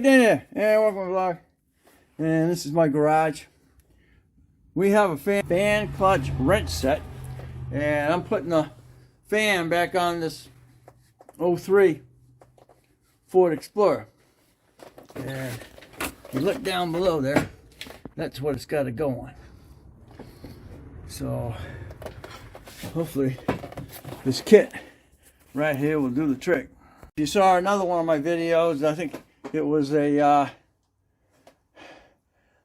get in there. Yeah, welcome to my vlog. And this is my garage. We have a fan clutch wrench set. And I'm putting the fan back on this 03 Ford Explorer. And you look down below there, that's what it's got to go on. So hopefully this kit right here will do the trick. You saw another one of my videos, I think it was a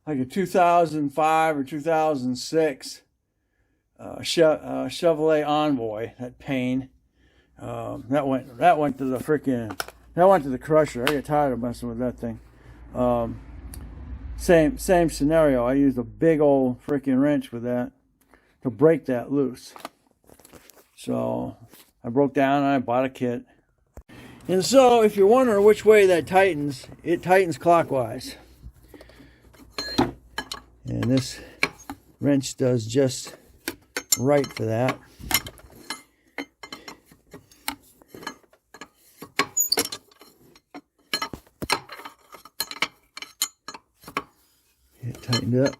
like a 2005 or 2006 Chevrolet Envoy, that pain. That went to the crusher. I get tired of messing with that thing. Same scenario. I used a big old freaking wrench with that to break that loose. So I broke down and I bought a kit. And so if you're wondering which way that tightens, it tightens clockwise. And this wrench does just right for that. It tightened up.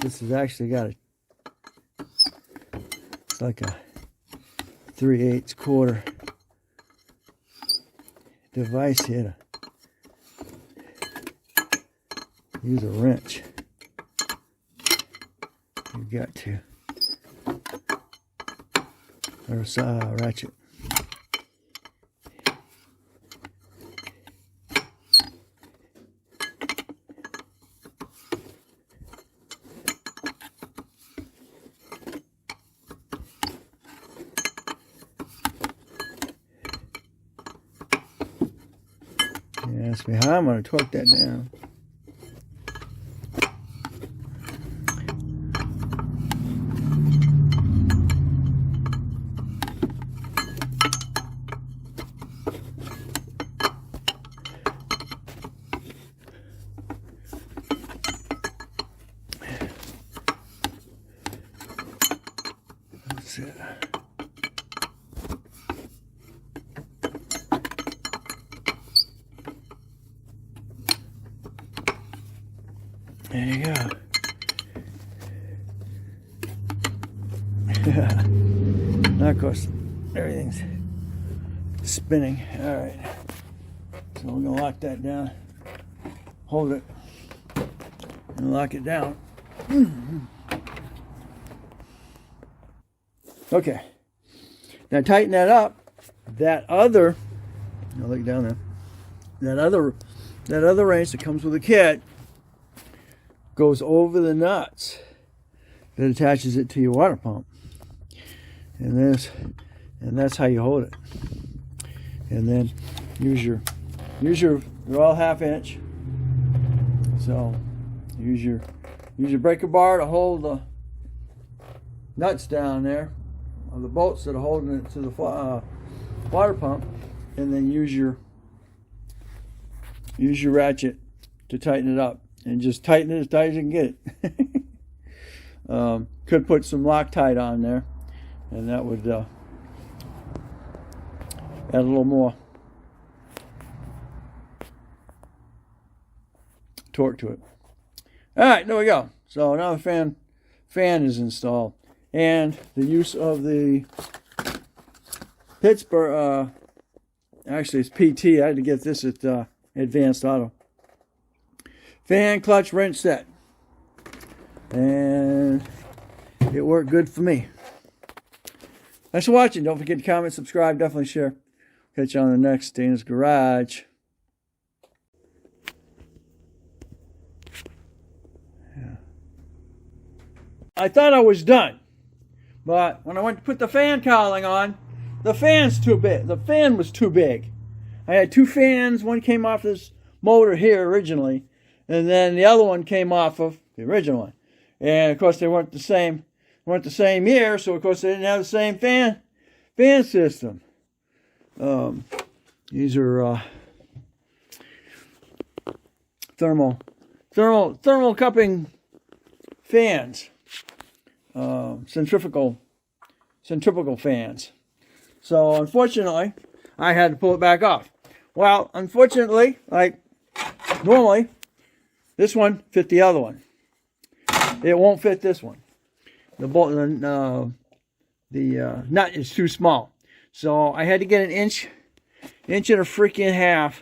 This has actually got it's like a 3/8 quarter device here to use a wrench. You've got to, or a ratchet. Ask me how I'm going to torque that down. That's it. There you go. Now, of course, everything's spinning. All right. So we're going to lock that down. Hold it. And lock it down. Okay. Now tighten that up. That other, now look down there. That other wrench that comes with the kit goes over the nuts that attaches it to your water pump, and that's how you hold it. And then use your they're all 1/2 inch, so use your breaker bar to hold the nuts down there, or the bolts that are holding it to the water pump, and then use your ratchet to tighten it up. And just tighten it as tight as you can get it. Could put some Loctite on there, and that would add a little more torque to it. All right, there we go. So now the fan is installed, and the use of the Pittsburgh. Actually, it's PT. I had to get this at Advanced Auto. Fan clutch wrench set, and it worked good for me. Thanks for watching. Don't forget to comment, subscribe, definitely share. Catch you on the next Dana's Garage. Yeah. I thought I was done, but when I went to put the fan cowling on, the fan's too big. The fan was too big. I had 2 fans. One came off this motor here originally, and then the other one came off of the original one. And of course they weren't the same year, so of course they didn't have the same fan system. These are thermal cupping fans, centrifugal fans. So unfortunately, I had to pull it back off. Well, unfortunately, like normally, this one fit the other one. It won't fit this one. The nut is too small. So I had to get an inch and a freaking half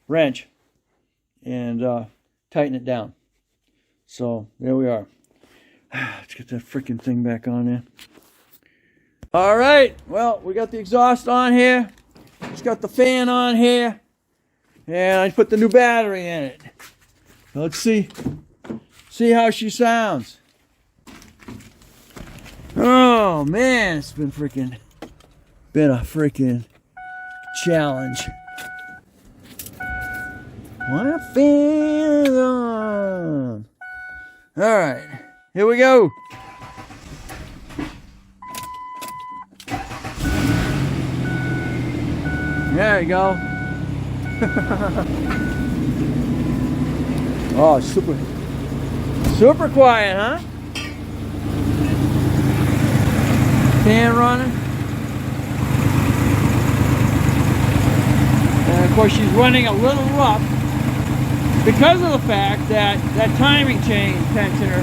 wrench and tighten it down. So there we are. Let's get that freaking thing back on there. All right, well, we got the exhaust on here. It's got the fan on here. And I put the new battery in it. Let's see how she sounds. Oh man, it's been a freaking challenge. My fan on. All right, here we go. There you go. Oh, super quiet, huh? Fan running. And of course she's running a little rough because of the fact that that timing chain tensioner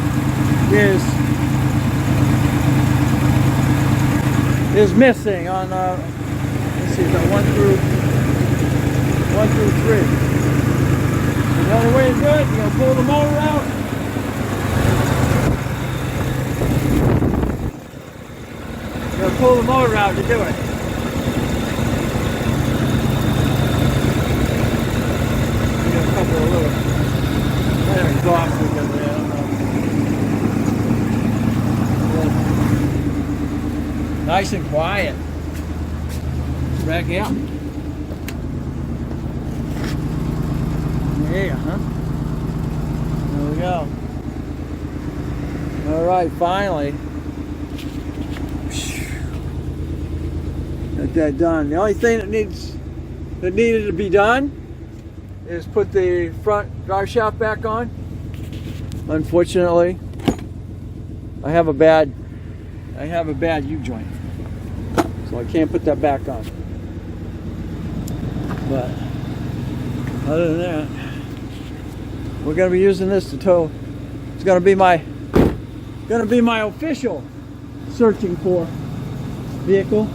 is missing on let's see, is that 1 through 3. The only way to do it, you're going to pull the motor out. You're going to pull the motor out to do it. You got a couple of little exhaust because there, I don't know. Nice and quiet. Back out. Yeah, huh? There we go. All right, finally. Got that done. The only thing that needed to be done is put the front drive shaft back on. Unfortunately, I have a bad U-joint, so I can't put that back on. But other than that, we're going to be using this to tow. It's going to be my official searching for vehicle.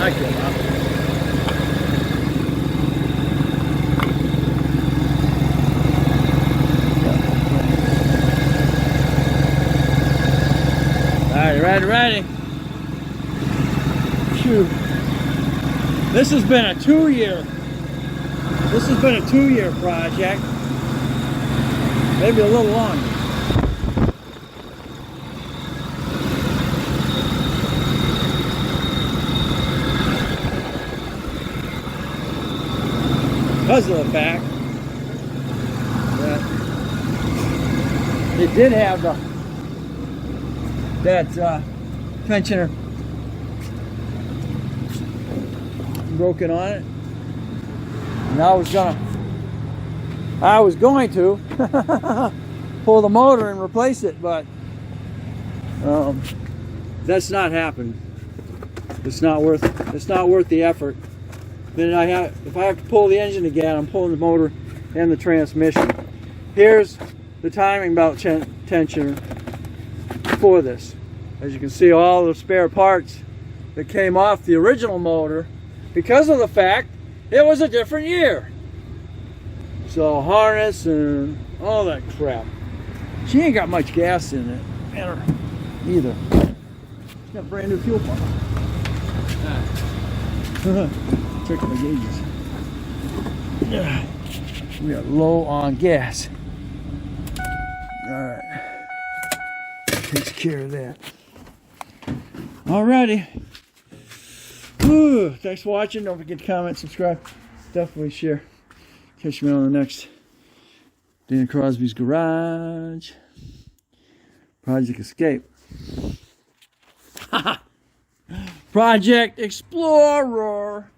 I give up. Alright, ready. Phew. This has been a 2-year project. Maybe a little longer. Because of the fact that it did have that tensioner broken on it, and I was going to pull the motor and replace it, but that's not happened. It's not worth the effort. Then if I have to pull the engine again, I'm pulling the motor and the transmission. Here's the timing belt tensioner for this. As you can see, all the spare parts that came off the original motor because of the fact it was a different year. So harness and all that crap. She ain't got much gas in it either. It's got a brand new fuel pump. Check my gauges. Yeah. We are low on gas. Alright. Takes care of that. Alrighty. Whew. Thanks for watching. Don't forget to comment, subscribe. Definitely share. Catch me on the next Dana Crosby's Garage. Project Escape. Project Explorer.